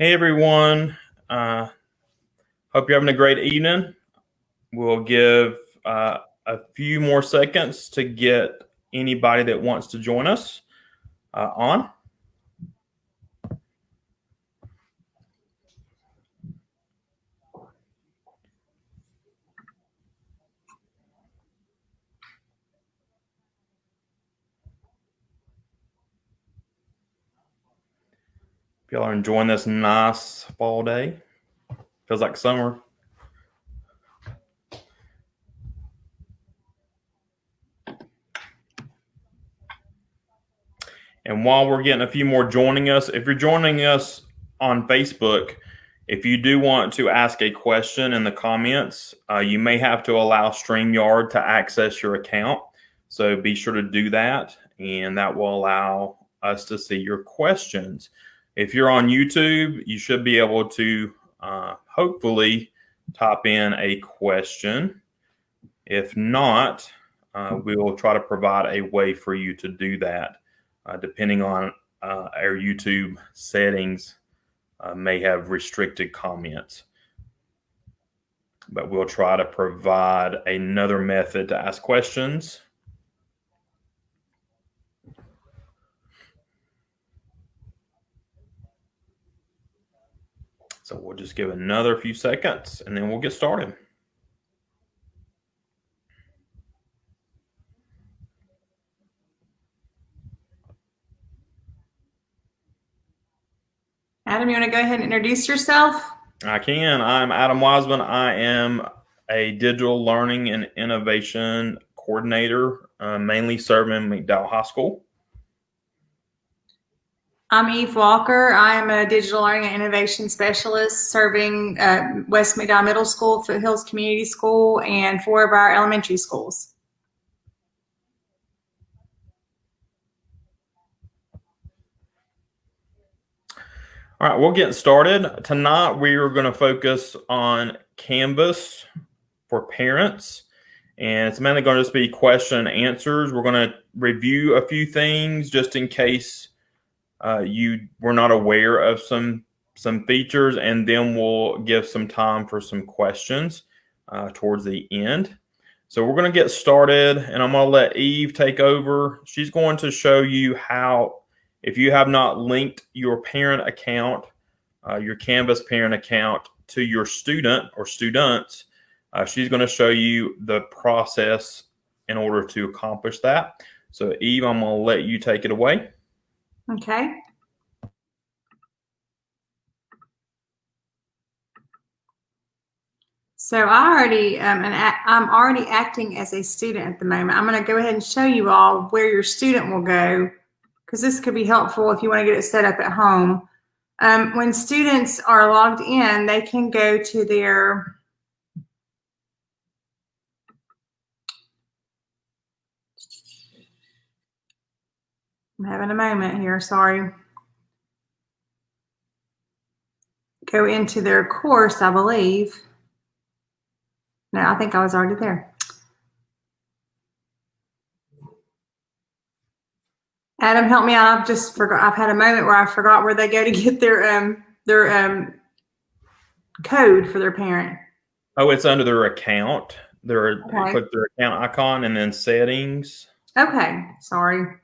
Hey everyone, hope you're having a great evening. We'll give a few more seconds to get anybody that wants to join us on. If y'all are enjoying this nice fall day, feels like summer. And while we're getting a few more joining us, if you're joining us on Facebook, if you do want to ask a question in the comments, you may have to allow StreamYard to access your account. So be sure to do that, and that will allow us to see your questions. If you're on YouTube, you should be able to hopefully type in a question. If not, we will try to provide a way for you to do that. Depending on our YouTube settings, may have restricted comments. But we'll try to provide another method to ask questions. So we'll just give another few seconds and then we'll get started. Adam, you want to go ahead and introduce yourself? I can. I'm Adam Wiseman. I am a digital learning and innovation coordinator, mainly serving McDowell High School. I'm Eve Walker. I'm a digital learning and innovation specialist serving West McDowell Middle School, Foothills Community School, and 4 of our elementary schools. All right, we'll get started. Tonight, we are going to focus on Canvas for parents, and it's mainly going to just be question and answers. We're going to review a few things just in case you were not aware of some features, and then we'll give some time for some questions towards the end. So we're going to get started, and I'm going to let Eve take over. She's going to show you how, if you have not linked your parent account, your Canvas parent account to your student or students, she's going to show you the process in order to accomplish that. So Eve, I'm going to let you take it away. Okay. So I'm already acting as a student at the moment. I'm going to go ahead and show you all where your student will go, because this could be helpful if you want to get it set up at home. When students are logged in, they can go to their I'm having a moment here, sorry. Go into their course, I believe. No, I think I was already there. Adam, help me out. I've just forgot. I've had a moment where I forgot where they go to get their code for their parent. Oh, it's under their account. Click their account icon and then settings. Okay, sorry.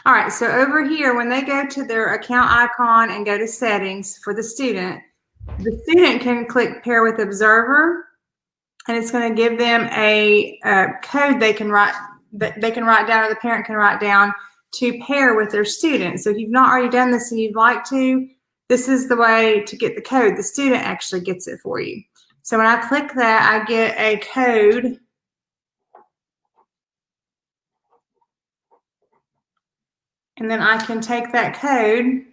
All right, so over here, when they go to their account icon and go to settings for the student can click pair with observer, and it's going to give them a code they can write down, or the parent can write down to pair with their student. So if you've not already done this and you'd like to, this is the way to get the code. The student actually gets it for you. So when I click that, I get a code. And then I can take that code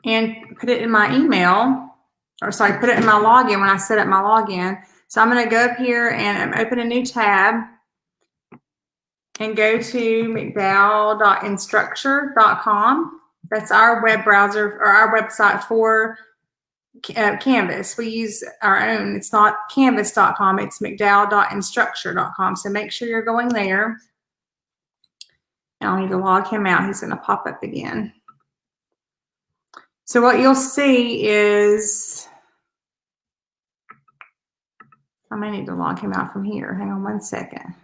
and put it in my email, put it in my login when I set up my login. So I'm going to go up here and open a new tab and go to mcdowell.instructure.com. That's our web browser, or our website for Canvas. We use our own. It's not canvas.com. It's mcdowell.instructure.com. So make sure you're going there. I'll need to log him out. He's going to pop up again. So what you'll see is, I may need to log him out from here. Hang on one second.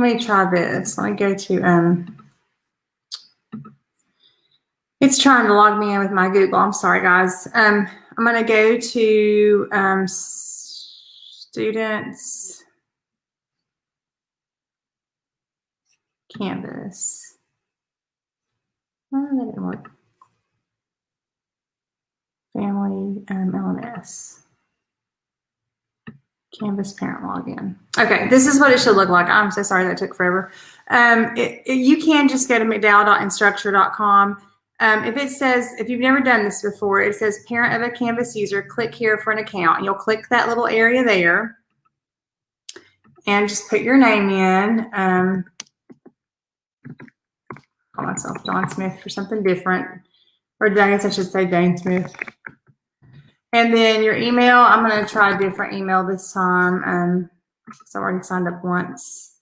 Let me try this. Let me go to, it's trying to log me in with my Google. I'm sorry, guys. I'm going to go to students, Canvas. Oh, that didn't work. Family, LMS. Canvas parent login. Okay, this is what it should look like. I'm so sorry that took forever. You can just go to mcdowell.instructure.com. If it says, if you've never done this before, it says parent of a Canvas user, click here for an account. You'll click that little area there and just put your name in. Call myself Dawn Smith for something different. Or I guess I should say Jane Smith. And then your email, I'm going to try a different email this time because I already signed up once.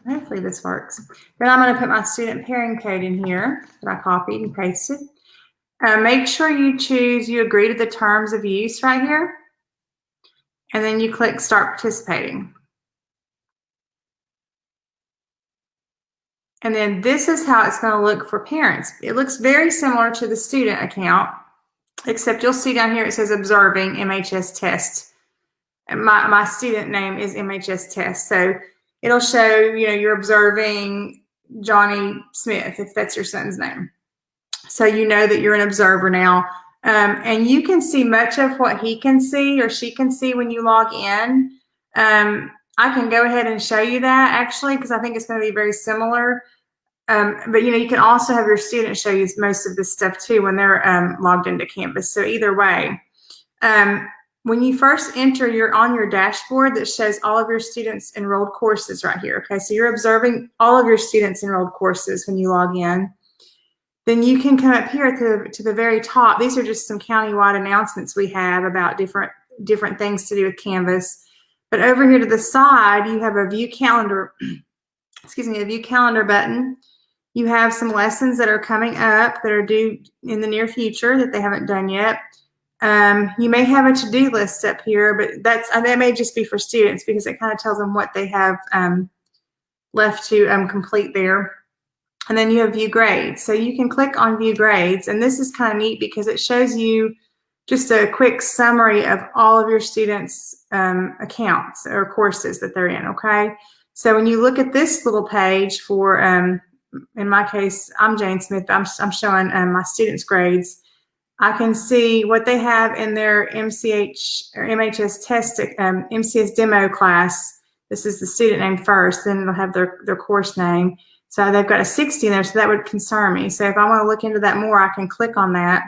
Hopefully this works. Then I'm going to put my student pairing code in here that I copied and pasted. Make sure you choose, you agree to the terms of use right here. And then you click start participating. And then this is how it's going to look for parents. It looks very similar to the student account, except you'll see down here it says observing MHS test. And my student name is MHS test. So it'll show, you know, you're observing Johnny Smith, if that's your son's name. So you know that you're an observer now. And you can see much of what he can see or she can see when you log in. I can go ahead and show you that actually, because I think it's going to be very similar. But you know, you can also have your students show you most of this stuff too when they're logged into Canvas. So either way, when you first enter, you're on your dashboard that shows all of your students enrolled courses right here. Okay, so you're observing all of your students enrolled courses when you log in. Then you can come up here to the very top. These are just some countywide announcements we have about different things to do with Canvas. But over here to the side, you have a view calendar, excuse me, a view calendar button. You have some lessons that are coming up that are due in the near future that they haven't done yet. You may have a to-do list up here, but that may just be for students because it kind of tells them what they have left to complete there. And then you have view grades. So you can click on view grades, and this is kind of neat because it shows you just a quick summary of all of your students' accounts or courses that they're in, okay? So when you look at this little page for, in my case, I'm Jane Smith, but I'm showing my students' grades. I can see what they have in their MCH or MHS test, MCS demo class. This is the student name first, then they'll have their course name. So they've got a 60 in there, so that would concern me. So if I want to look into that more, I can click on that.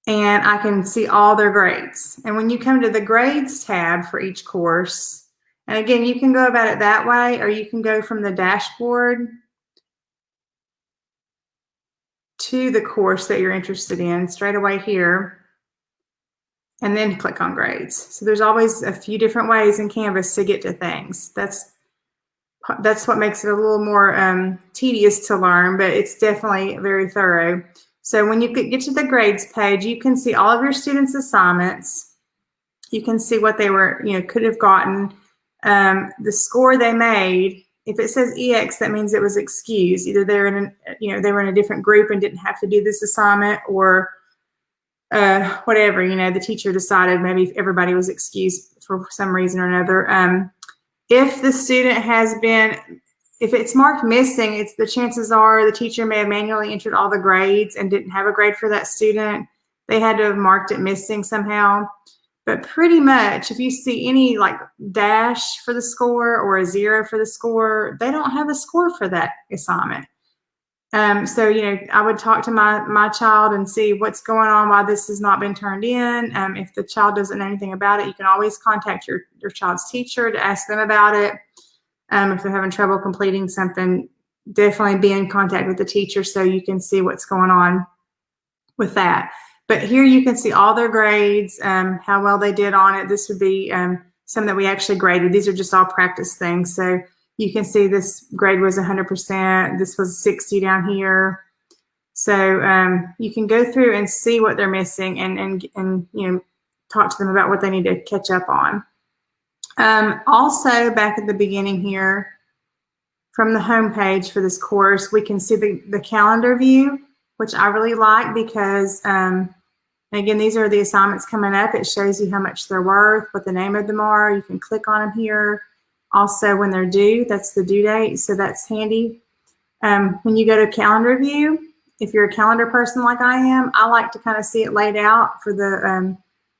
And I can see all their grades. And when you come to the grades tab for each course, and again, you can go about it that way, or you can go from the dashboard to the course that you're interested in straight away here, and then click on grades. So there's always a few different ways in Canvas to get to things. That's what makes it a little more tedious to learn, but it's definitely very thorough. So when you get to the grades page, you can see all of your students' assignments. You can see what they were, could have gotten, the score they made. If it says EX, that means it was excused. Either they're in, they were in a different group and didn't have to do this assignment, or whatever. The teacher decided maybe everybody was excused for some reason or another. If the student has been, if it's marked missing, the chances are the teacher may have manually entered all the grades and didn't have a grade for that student. They had to have marked it missing somehow. But pretty much, if you see any like dash for the score or a 0 for the score, they don't have a score for that assignment. So, I would talk to my child and see what's going on, why this has not been turned in. If the child doesn't know anything about it, you can always contact your child's teacher to ask them about it. If they're having trouble completing something, definitely be in contact with the teacher so you can see what's going on with that. But here you can see all their grades, how well they did on it. This would be some that we actually graded. These are just all practice things. So you can see this grade was 100%. This was 60 down here. So you can go through and see what they're missing and talk to them about what they need to catch up on. Also, back at the beginning here, from the home page for this course, we can see the calendar view, which I really like because, again, these are the assignments coming up. It shows you how much they're worth, what the name of them are. You can click on them here. Also, when they're due, that's the due date, so that's handy. When you go to calendar view, if you're a calendar person like I am, I like to kind of see it laid out for the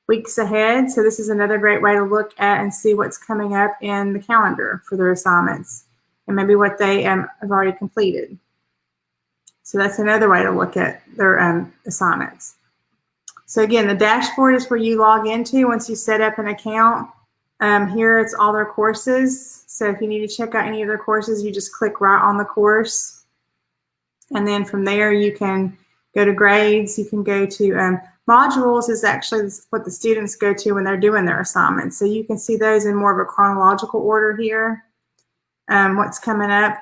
weeks ahead. So this is another great way to look at and see what's coming up in the calendar for their assignments and maybe what they have already completed. So that's another way to look at their assignments. So again, the dashboard is where you log into once you set up an account. Here it's all their courses. So if you need to check out any of their courses, you just click right on the course. And then from there, you can go to grades. You can go to modules is actually what the students go to when they're doing their assignments. So you can see those in more of a chronological order here. What's coming up,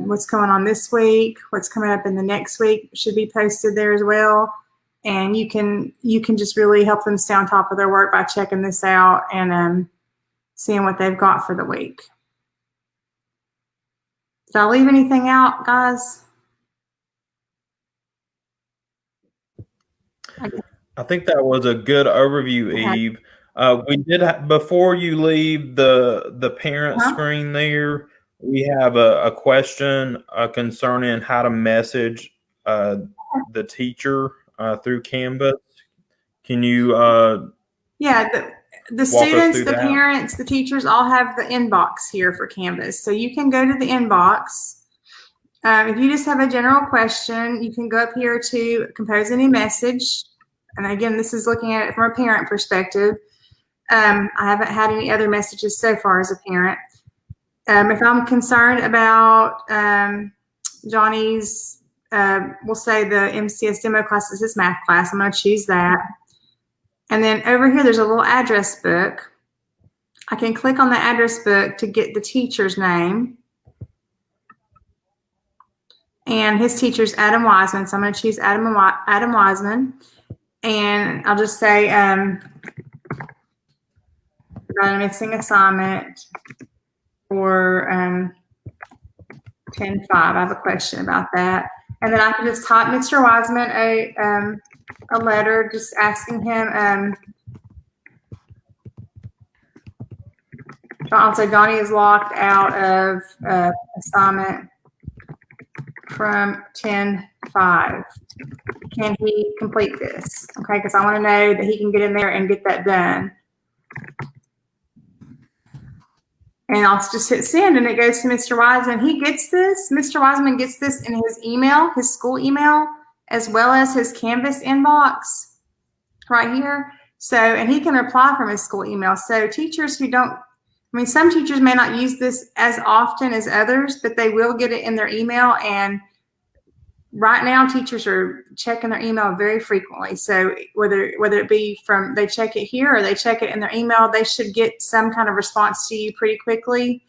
what's going on this week, what's coming up in the next week should be posted there as well. And you can just really help them stay on top of their work by checking this out and seeing what they've got for the week. Did I leave anything out, guys? I think that was a good overview, Eve. We did before you leave the parent screen there. We have a question concerning how to message the teacher through Canvas. Can you? Yeah, the students, the parents, the teachers all have the inbox here for Canvas. So you can go to the inbox. If you just have a general question, you can go up here to compose any message. And again, this is looking at it from a parent perspective. I haven't had any other messages so far as a parent. If I'm concerned about Johnny's, we'll say the MCS demo class is his math class, I'm going to choose that. And then over here, there's a little address book. I can click on the address book to get the teacher's name. And his teacher's Adam Wiseman, so I'm going to choose Adam Wiseman. And I'll just say, got a missing assignment for 10-5. I have a question about that. And then I can just type Mr. Wiseman a letter just asking him, I'll say Johnny is locked out of assignment from 10-5. Can he complete this? Okay, because I want to know that he can get in there and get that done. And I'll just hit send, and it goes to Mr. Wiseman. He gets this. Mr. Wiseman gets this in his email, his school email, as well as his Canvas inbox right here. So, and he can reply from his school email. So teachers who don't, some teachers may not use this as often as others, but they will get it in their email. And right now, teachers are checking their email very frequently. So whether it be from they check it here or they check it in their email, they should get some kind of response to you pretty quickly.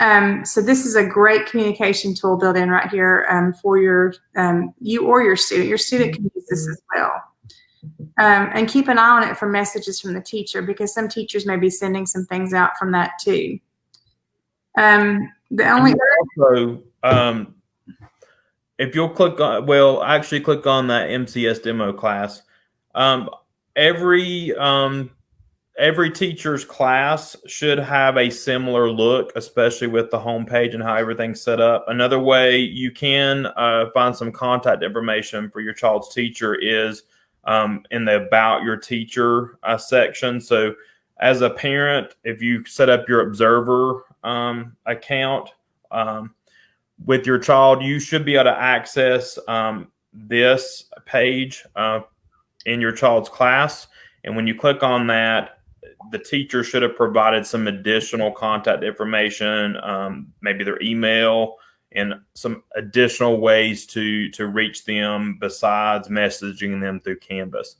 So this is a great communication tool built in right here for your you or your student. Your student can use this as well. And keep an eye on it for messages from the teacher, because some teachers may be sending some things out from that too. If you'll click on, actually click on that MCS demo class. Every teacher's class should have a similar look, especially with the homepage and how everything's set up. Another way you can find some contact information for your child's teacher is in the About Your Teacher section. So as a parent, if you set up your Observer account, with your child, you should be able to access this page in your child's class. And when you click on that, the teacher should have provided some additional contact information, maybe their email, and some additional ways to reach them besides messaging them through Canvas.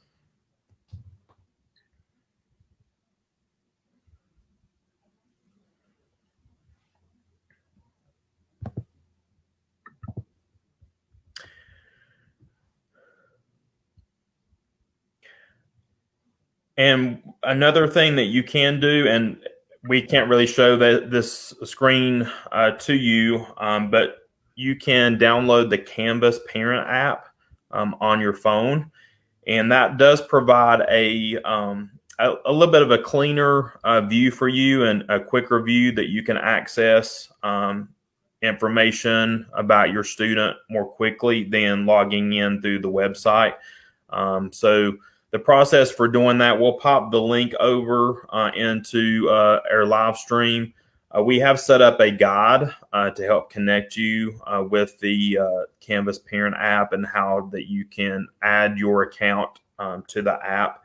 And another thing that you can do, and we can't really show this screen to you, but you can download the Canvas Parent app on your phone, and that does provide a little bit of a cleaner view for you and a quicker view that you can access information about your student more quickly than logging in through the website. So the process for doing that, we'll pop the link over into our live stream. We have set up a guide to help connect you with the Canvas Parent app and how that you can add your account to the app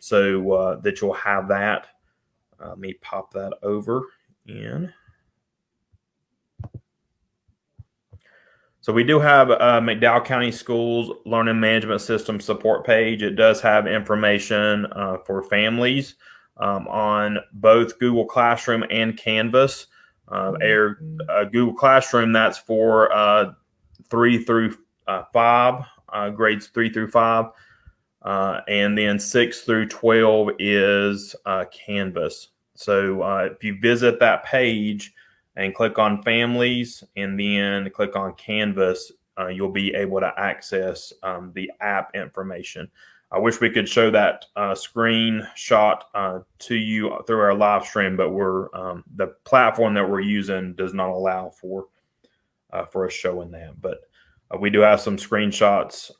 so that you'll have that. Let me pop that over in. So we do have McDowell County Schools Learning Management System support page. It does have information for families on both Google Classroom and Canvas. Google Classroom, that's for 3 through 5, grades 3 through 5. And then 6 through 12 is Canvas. So if you visit that page and click on families and then click on Canvas, you'll be able to access the app information. I wish we could show that screenshot to you through our live stream, but the platform that we're using does not allow for us showing that. But we do have some screenshots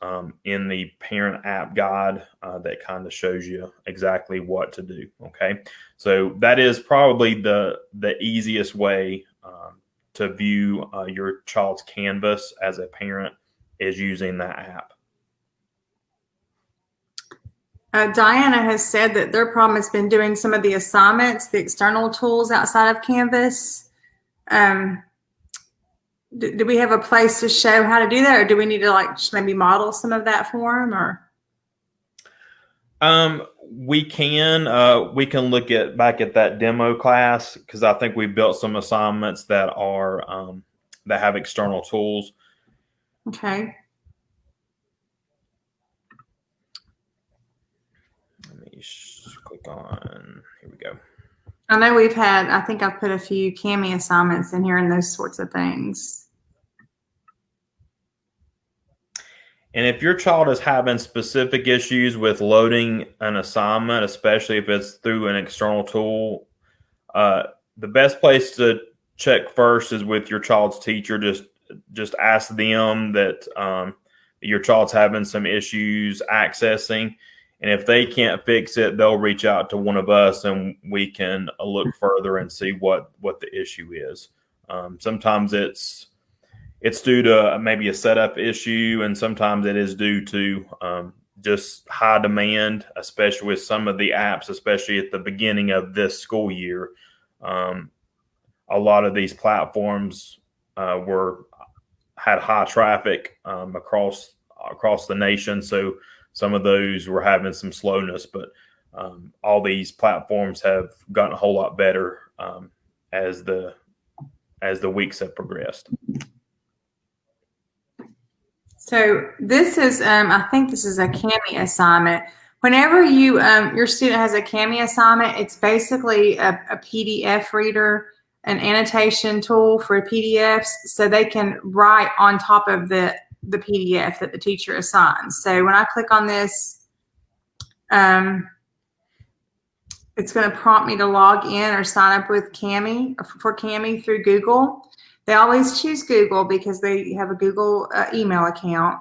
in the parent app guide that kind of shows you exactly what to do. Okay, so that is probably the easiest way to view your child's Canvas as a parent, is using that app. Diana has said that their problem has been doing some of the assignments, the external tools outside of Canvas. Do we have a place to show how to do that, or do we need to just maybe model some of that for them? Or we can look back at that demo class, because I think we built some assignments that are that have external tools. Okay. Let me click on. Here we go. I know I think I've put a few Kami assignments in here and those sorts of things. And if your child is having specific issues with loading an assignment, especially if it's through an external tool, the best place to check first is with your child's teacher. Just ask them that your child's having some issues accessing. And if they can't fix it, they'll reach out to one of us and we can look further and see what the issue is. Sometimes it's due to maybe a setup issue, and sometimes it is due to just high demand, especially with some of the apps, especially at the beginning of this school year. A lot of these platforms had high traffic across the nation, so some of those were having some slowness, but all these platforms have gotten a whole lot better as the weeks have progressed. So this is, I think this is a Kami assignment. Whenever your student has a Kami assignment, it's basically a PDF reader, an annotation tool for PDFs, so they can write on top of the PDF that the teacher assigns. So when I click on this, it's going to prompt me to log in or sign up with Kami for Kami through Google. They always choose Google because they have a Google email account.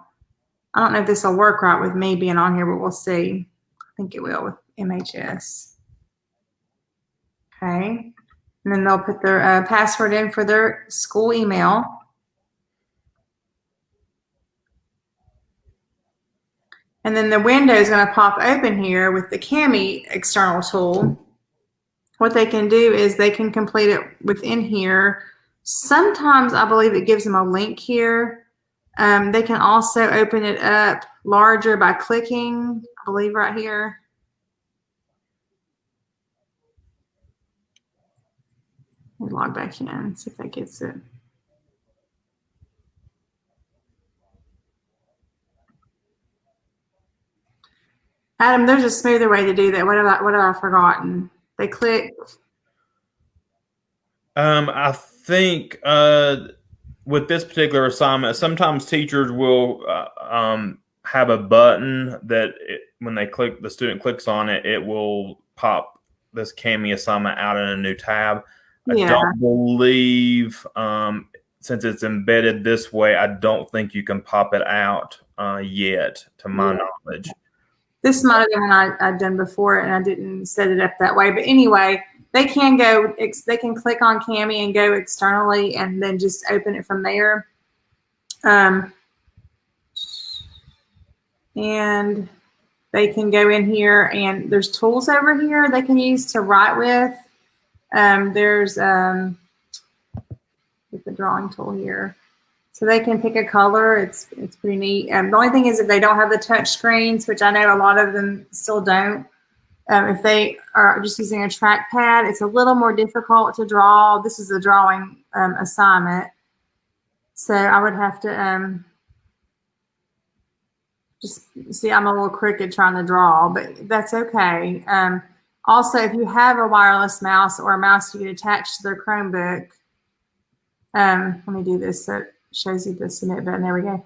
I don't know if this will work right with me being on here, but we'll see. I think it will with MHS. Okay. And then they'll put their password in for their school email. And then the window is going to pop open here with the Kami external tool. What they can do is they can complete it within here. Sometimes I believe it gives them a link here. They can also open it up larger by clicking, I believe right here. Let me log back in, see if that gets it. Adam, there's a smoother way to do that. What have I forgotten? They click. I think with this particular assignment, sometimes teachers will have a button that when they click, the student clicks on it, it will pop this Kami assignment out in a new tab. Yeah. I don't believe, since it's embedded this way, I don't think you can pop it out yet, to my knowledge. This might have been one I'd done before, and I didn't set it up that way. But anyway, they can go. They can click on Kami and go externally, and then just open it from there. And they can go in here, and there's tools over here they can use to write with. There's the drawing tool here. So they can pick a color. It's pretty neat. The only thing is if they don't have the touch screens, which I know a lot of them still don't, if they are just using a trackpad, it's a little more difficult to draw. This is a drawing assignment. So I would have to just see, I'm a little crooked trying to draw, but that's okay. Also, if you have a wireless mouse or a mouse you can attach to their Chromebook, let me do this so it shows you the submit button. There we go.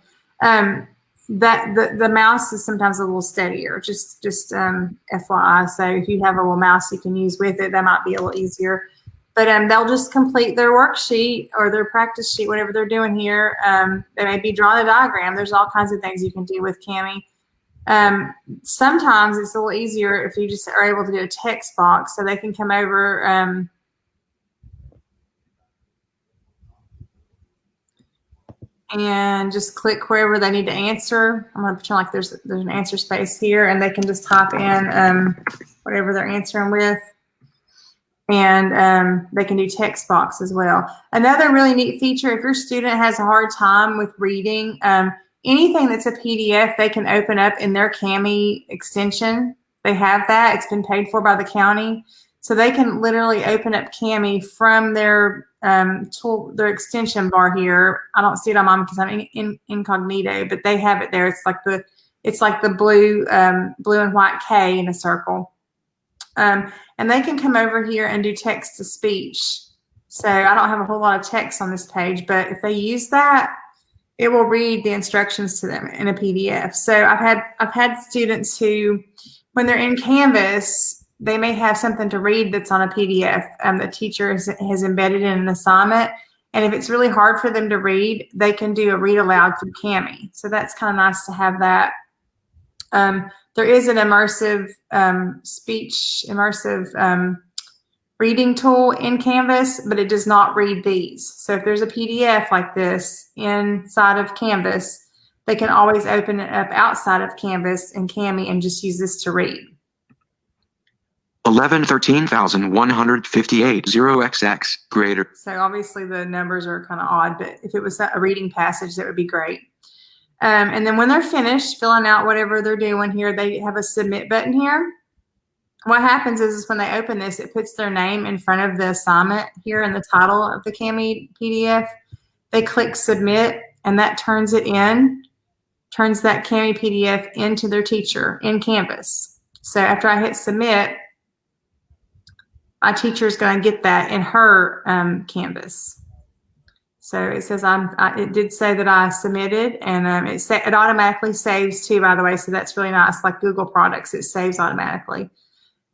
That the mouse is sometimes a little steadier, just FYI. So if you have a little mouse you can use with it, that might be a little easier. But they'll just complete their worksheet or their practice sheet, whatever they're doing here. They may be drawing a diagram. There's all kinds of things you can do with Kami. Sometimes it's a little easier if you just are able to do a text box, so they can come over and just click wherever they need to answer. I'm going to pretend like there's an answer space here, and they can just type in whatever they're answering with. And they can do text box as well. Another really neat feature, if your student has a hard time with reading, anything that's a PDF, they can open up in their Kami extension. They have that. It's been paid for by the county. So they can literally open up Kami from their tool, their extension bar here. I don't see it on mine because I'm in incognito, but they have it there. It's like the blue and white K in a circle. And they can come over here and do text to speech. So I don't have a whole lot of text on this page, but if they use that, it will read the instructions to them in a PDF. So I've had students who, when they're in Canvas, they may have something to read that's on a PDF the teacher has embedded in an assignment. And if it's really hard for them to read, they can do a read aloud through Kami. So that's kind of nice to have that. There is an immersive reading tool in Canvas, but it does not read these. So if there's a PDF like this inside of Canvas, they can always open it up outside of Canvas in Kami and just use this to read. 11,13,158 0XX greater. So obviously the numbers are kind of odd, but if it was a reading passage, that would be great. And then when they're finished filling out whatever they're doing here, they have a submit button here. What happens is when they open this, it puts their name in front of the assignment here in the title of the Kami PDF. They click submit, and that turns that Kami PDF into their teacher in Canvas. So after I hit submit, my teacher is going to get that in her Canvas. So it says it did say that I submitted, and it automatically saves too, by the way. So that's really nice. Like Google products, it saves automatically.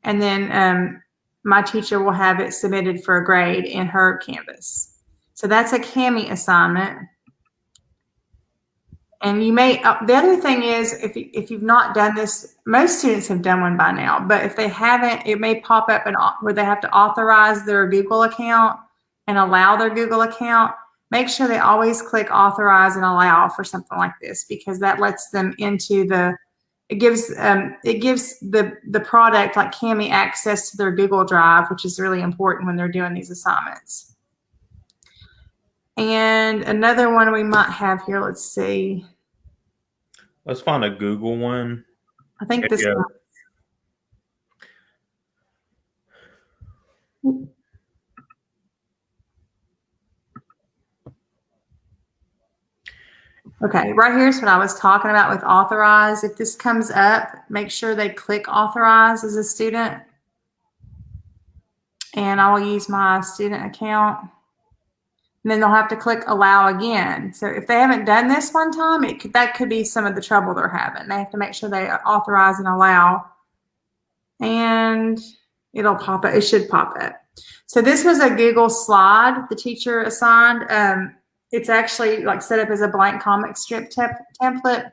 And then my teacher will have it submitted for a grade in her Canvas. So that's a Kami assignment. And you may, the other thing is, if you've not done this, most students have done one by now, but if they haven't, it may pop up where they have to authorize their Google account and allow their Google account. Make sure they always click authorize and allow for something like this, because that lets them into it gives the product like Cami access to their Google Drive, which is really important when they're doing these assignments. And another one we might have here, let's see. Let's find a Google one. I think this Yeah. one. Okay, right here's what I was talking about with authorize. If this comes up, make sure they click authorize as a student. And I will use my student account. And then they'll have to click allow again. So if they haven't done this one time, that could be some of the trouble they're having. They have to make sure they authorize and allow. And it'll pop up. It should pop up. So this was a Google slide the teacher assigned. It's actually like set up as a blank comic strip template.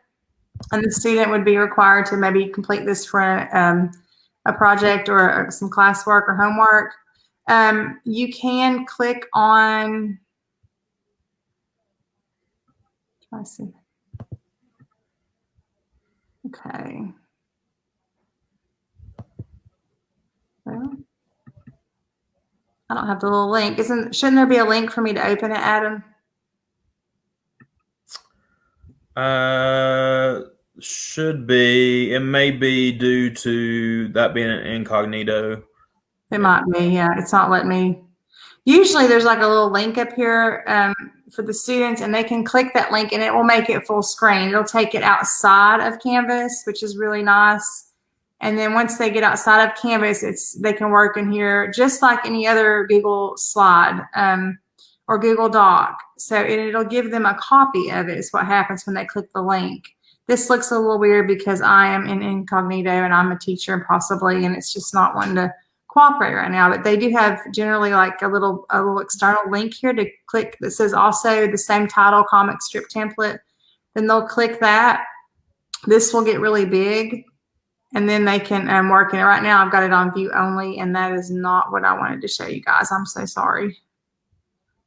And the student would be required to maybe complete this for a project or some classwork or homework. You can click on, let's see. Okay. Well, I don't have the little link. Shouldn't there be a link for me to open it, Adam? Should be. It may be due to that being an incognito. It might be, yeah. It's not letting me. Usually there's like a little link up here for the students, and they can click that link and it will make it full screen. It'll take it outside of Canvas, which is really nice. And then once they get outside of Canvas, they can work in here just like any other Google slide or Google Doc. So it'll give them a copy of it is what happens when they click the link. This looks a little weird because I am in incognito and I'm a teacher possibly, and it's just not one to cooperate right now. But they do have generally like a little external link here to click that says also the same title comic strip template. Then they'll click that. This will get really big, and then they can work in it. Right now I've got it on view only, and that is not what I wanted to show you guys. I'm so sorry.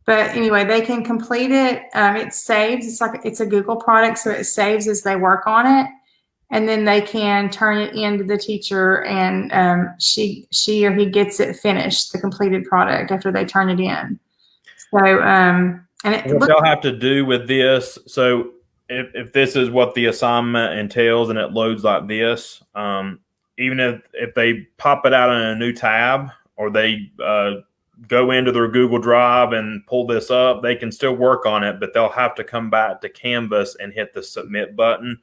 But anyway, they can complete it. It saves. It's a Google product, so it saves as they work on it, and then they can turn it in to the teacher, and she or he gets it finished, the completed product, after they turn it in. So, and what they'll have to do with this. So, if this is what the assignment entails, and it loads like this, even if they pop it out in a new tab, or they go into their Google Drive and pull this up, they can still work on it, but they'll have to come back to Canvas and hit the submit button.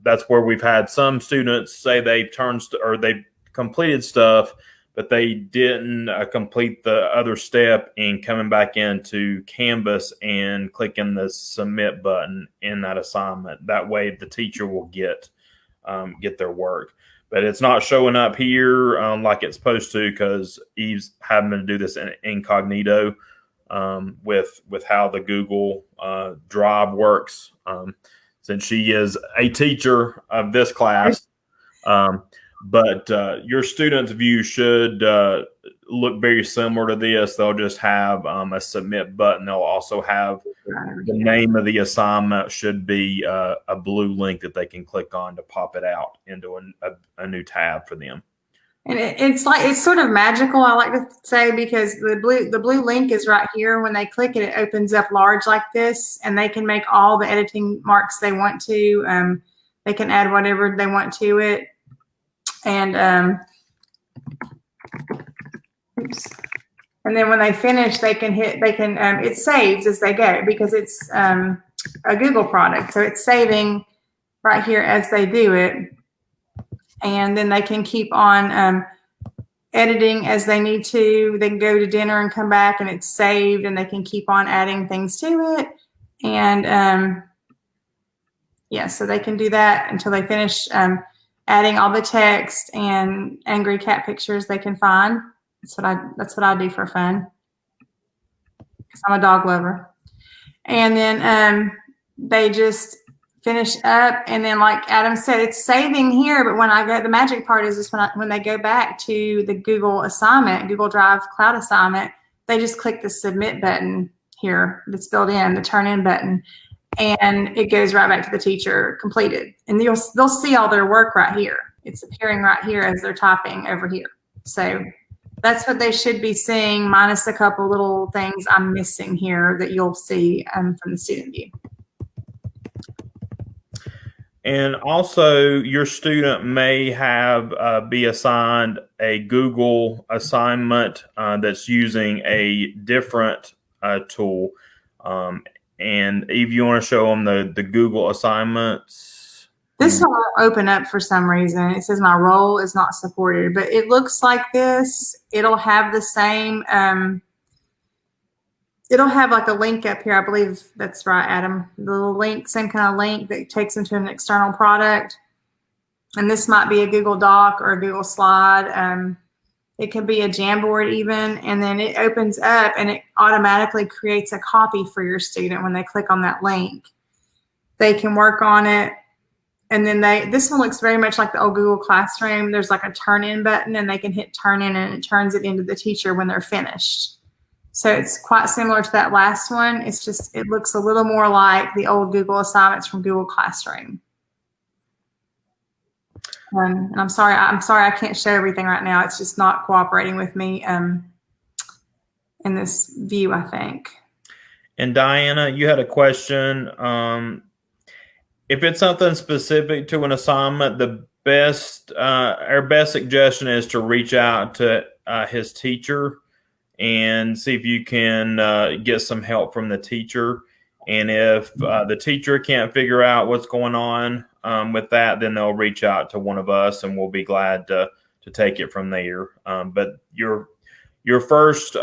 That's where we've had some students say they completed stuff, but they didn't complete the other step in coming back into Canvas and clicking the submit button in that assignment. That way the teacher will get their work. But it's not showing up here like it's supposed to, because Eve's having to do this in incognito with how the Google Drive works, since she is a teacher of this class. But your students' view should look very similar to this. They'll just have a submit button. They'll also have the name of the assignment should be a blue link that they can click on to pop it out into a new tab for them. And it's sort of magical, I like to say, because the blue link is right here. When they click it, it opens up large like this, and they can make all the editing marks they want to. They can add whatever they want to it. And oops. And then when they finish, it saves as they go, because it's a Google product. So it's saving right here as they do it. And then they can keep on editing as they need to. They can go to dinner and come back, and it's saved, and they can keep on adding things to it. And yeah, so they can do that until they finish adding all the text and angry cat pictures they can find. That's what I do for fun, because I'm a dog lover. And then they just finish up, and then like Adam said, it's saving here. But when the magic part is when they go back to the Google assignment, Google Drive Cloud assignment, they just click the submit button here that's built in, the turn in button, and it goes right back to the teacher completed. And they'll see all their work right here. It's appearing right here as they're typing over here. So that's what they should be seeing, minus a couple little things I'm missing here that you'll see from the student view. And also, your student may have be assigned a Google assignment that's using a different tool. And if you want to show them the Google assignments. This won't open up for some reason. It says my role is not supported, but it looks like this. It'll have the same, it'll have like a link up here. I believe that's right, Adam. The link, same kind of link that takes them to an external product. And this might be a Google Doc or a Google Slide. It could be a Jamboard even. And then it opens up and it automatically creates a copy for your student when they click on that link. They can work on it. And then this one looks very much like the old Google Classroom. There's like a turn in button and they can hit turn in and it turns it into the teacher when they're finished. So it's quite similar to that last one. It's just, it looks a little more like the old Google assignments from Google Classroom. And I'm sorry I can't show everything right now. It's just not cooperating with me in this view, I think. And Diana, you had a question. If it's something specific to an assignment, our best suggestion is to reach out to his teacher and see if you can get some help from the teacher. And if the teacher can't figure out what's going on with that, then they'll reach out to one of us and we'll be glad to take it from there. But your first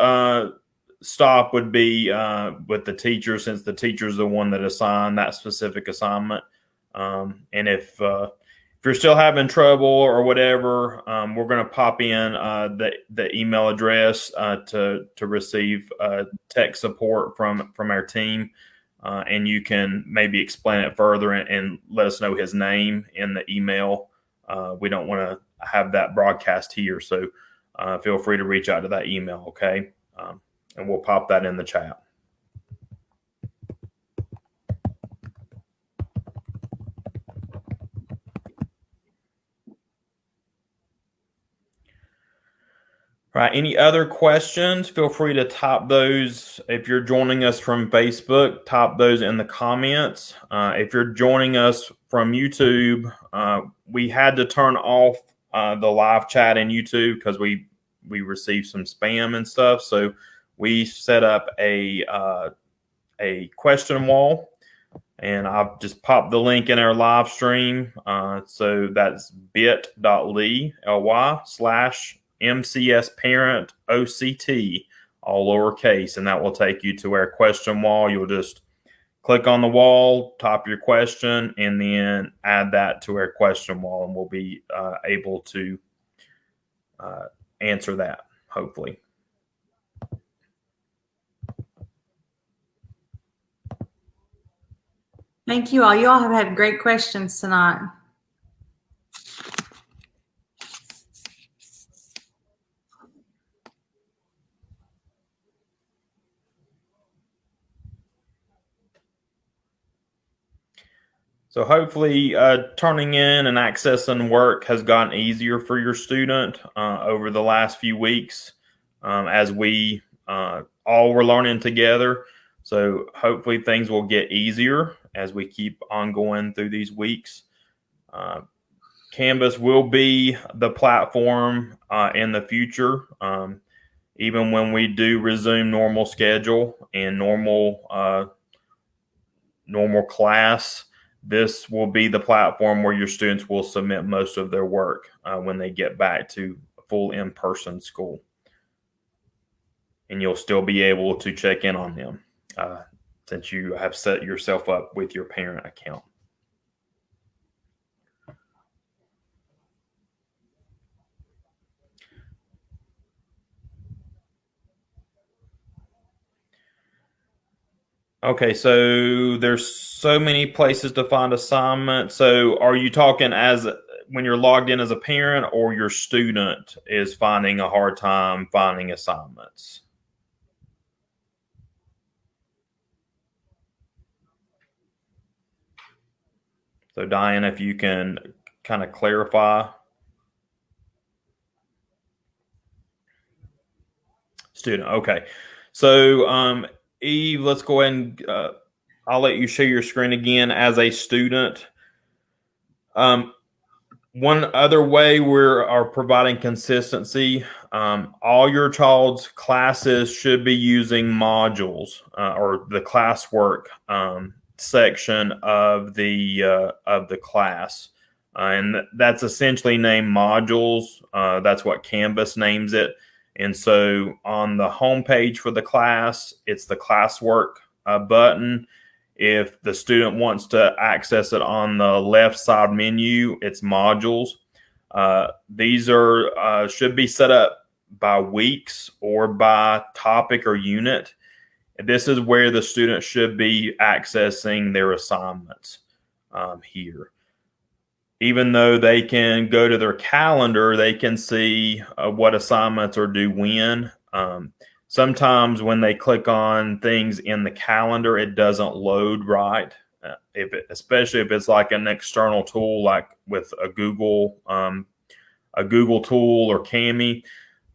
stop would be with the teacher, since the teacher is the one that assigned that specific assignment. And if you're still having trouble or whatever, we're going to pop in the email address to receive tech support from our team, and you can maybe explain it further and let us know his name in the email. We don't want to have that broadcast here, so feel free to reach out to that email, okay? And we'll pop that in the chat. All right, any other questions? Feel free to type those. If you're joining us from Facebook, type those in the comments. If you're joining us from YouTube, we had to turn off the live chat in YouTube because we received some spam and stuff. So we set up a question wall, and I've just popped the link in our live stream. So that's bit.ly/MCS Parent OCT, all lowercase, and that will take you to our question wall. You'll just click on the wall, type your question, and then add that to our question wall, and we'll be able to answer that, hopefully. Thank you all. You all have had great questions tonight. So hopefully turning in and accessing work has gotten easier for your student over the last few weeks as we all were learning together. So hopefully things will get easier as we keep on going through these weeks. Canvas will be the platform in the future. Even when we do resume normal schedule and normal class, this will be the platform where your students will submit most of their work when they get back to full in-person school. And you'll still be able to check in on them since you have set yourself up with your parent account. Okay, so there's so many places to find assignments. So are you talking as when you're logged in as a parent, or your student is finding a hard time finding assignments? So Diana, if you can kind of clarify. Student, okay. So Eve, let's go ahead and I'll let you share your screen again as a student. One other way we are providing consistency, all your child's classes should be using modules or the classwork section of the class. And that's essentially named modules. That's what Canvas names it. And so on the home page for the class, it's the classwork button. If the student wants to access it on the left side menu, it's modules. These are should be set up by weeks or by topic or unit. This is where the student should be accessing their assignments here. Even though they can go to their calendar, they can see what assignments are due when. Sometimes when they click on things in the calendar, it doesn't load right. Especially if it's like an external tool, like with a Google tool or Kami,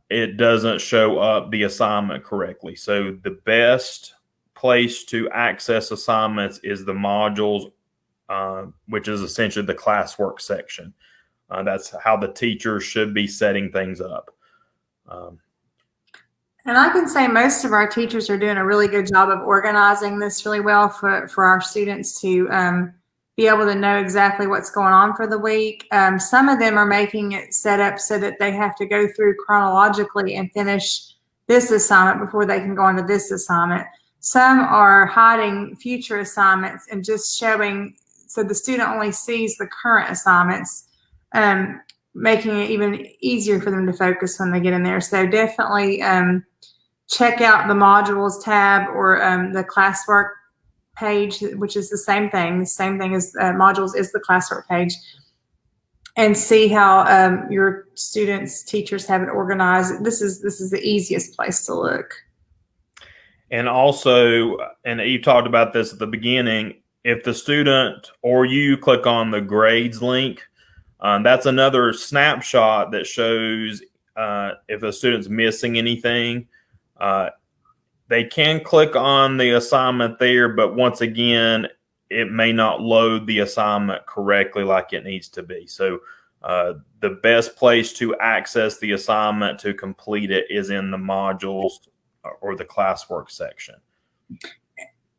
it doesn't show up the assignment correctly. So the best place to access assignments is the modules, which is essentially the classwork section. That's how the teachers should be setting things up. And I can say most of our teachers are doing a really good job of organizing this really well for our students to be able to know exactly what's going on for the week. Some of them are making it set up so that they have to go through chronologically and finish this assignment before they can go on to this assignment. Some are hiding future assignments and just showing so the student only sees the current assignments, making it even easier for them to focus when they get in there. So definitely check out the modules tab or the classwork page, which is the same thing. The same thing as modules is the classwork page, and see how your students, teachers have it organized. This is the easiest place to look. And also, and Eve talked about this at the beginning, if the student or you click on the grades link, that's another snapshot that shows if a student's missing anything. They can click on the assignment there, but once again, it may not load the assignment correctly like it needs to be. So the best place to access the assignment to complete it is in the modules or the classwork section.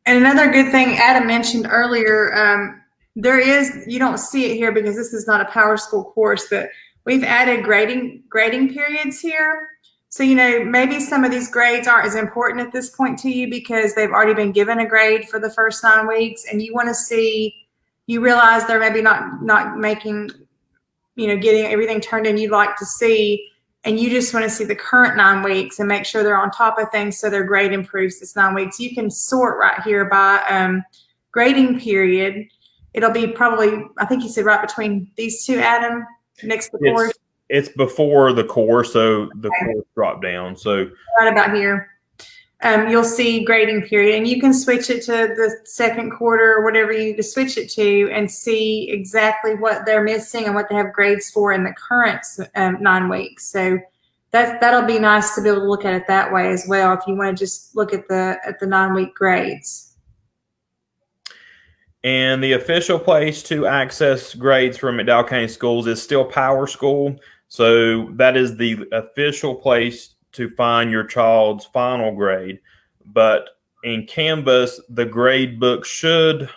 And another good thing Adam mentioned earlier, you don't see it here because this is not a PowerSchool course, but we've added grading periods here. So, maybe some of these grades aren't as important at this point to you because they've already been given a grade for the first 9 weeks, and you want to see, you realize they're maybe not making, getting everything turned in you'd like to see, and you just want to see the current 9 weeks and make sure they're on top of things so their grade improves this 9 weeks. You can sort right here by grading period. It'll be probably, I think you said right between these two, Adam, next to the course. It's before the course, so the course drop down. So right about here, you'll see grading period, and you can switch it to the second quarter or whatever you need to switch it to and see exactly what they're missing and what they have grades for in the current 9 weeks. So that'll be nice to be able to look at it that way as well if you want to just look at the 9-week grades. And the official place to access grades from McDowell County Schools is still PowerSchool. So that is the official place to find your child's final grade. But in Canvas, the grade book should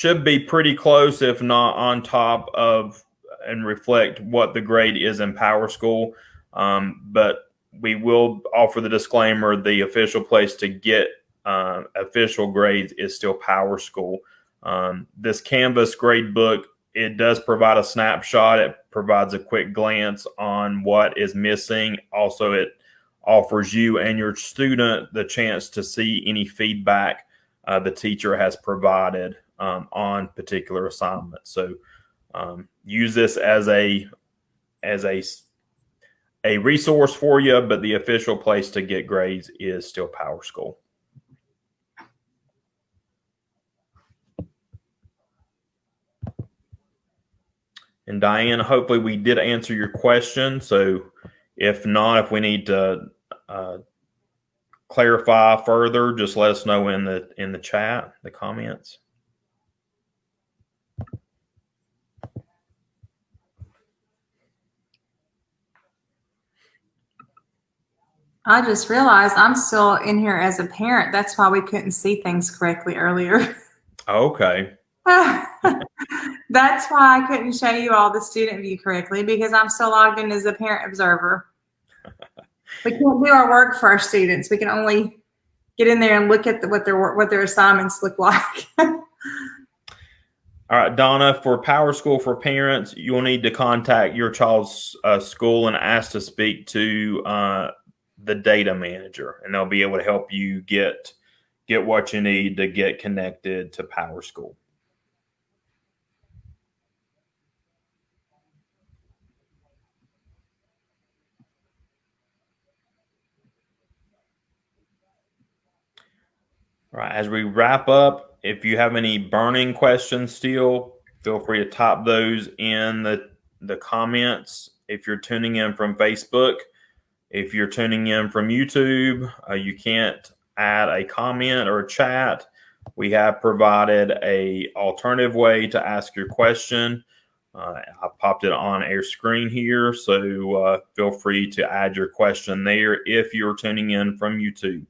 be pretty close, if not on top of and reflect what the grade is in PowerSchool. But we will offer the disclaimer, the official place to get official grades is still PowerSchool. This Canvas grade book, it does provide a snapshot. It provides a quick glance on what is missing. Also, it offers you and your student the chance to see any feedback the teacher has provided on particular assignments. So use this as a resource for you, but the official place to get grades is still PowerSchool. And Diane, hopefully we did answer your question. So if not, if we need to clarify further, just let us know in the chat, the comments. I just realized I'm still in here as a parent. That's why we couldn't see things correctly earlier. Okay. That's why I couldn't show you all the student view correctly, because I'm still logged in as a parent observer. We can't do our work for our students. We can only get in there and look at what their assignments look like. All right, Donna, for Power School for Parents, you'll need to contact your child's school and ask to speak to the data manager, and they'll be able to help you get what you need to get connected to Power School. All right, as we wrap up, if you have any burning questions still, feel free to type those in the comments. If you're tuning in from Facebook, if you're tuning in from YouTube, you can't add a comment or a chat. We have provided a alternative way to ask your question. I popped it on air screen here, so feel free to add your question there if you're tuning in from YouTube.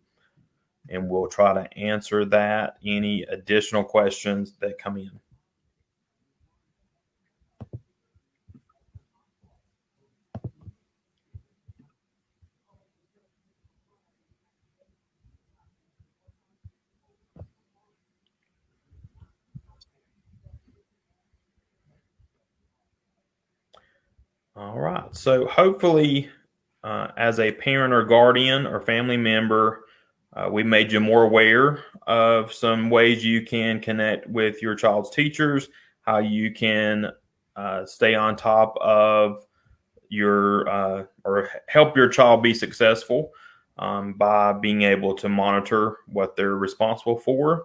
And we'll try to answer that, any additional questions that come in. All right. So hopefully, as a parent or guardian or family member, we made you more aware of some ways you can connect with your child's teachers, how you can stay on top of your or help your child be successful by being able to monitor what they're responsible for,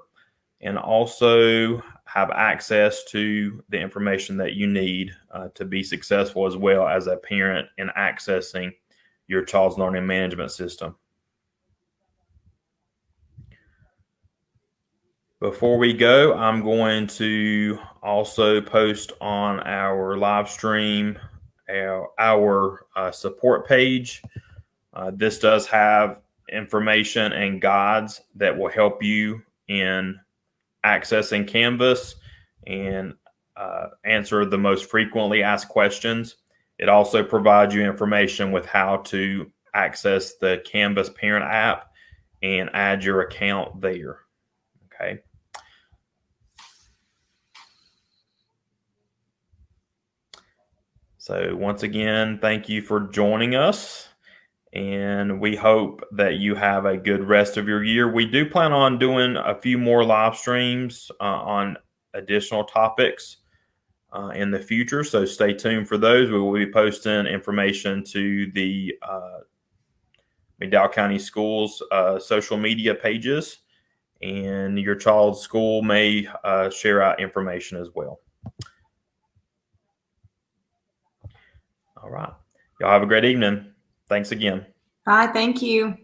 and also have access to the information that you need to be successful as well as a parent in accessing your child's learning management system. Before we go, I'm going to also post on our live stream our support page. This does have information and guides that will help you in accessing Canvas and answer the most frequently asked questions. It also provides you information with how to access the Canvas parent app and add your account there. Okay. So once again, thank you for joining us, and we hope that you have a good rest of your year. We do plan on doing a few more live streams on additional topics in the future, so stay tuned for those. We will be posting information to the McDowell County Schools social media pages, and your child's school may share out information as well. All right. Y'all have a great evening. Thanks again. Bye. Thank you.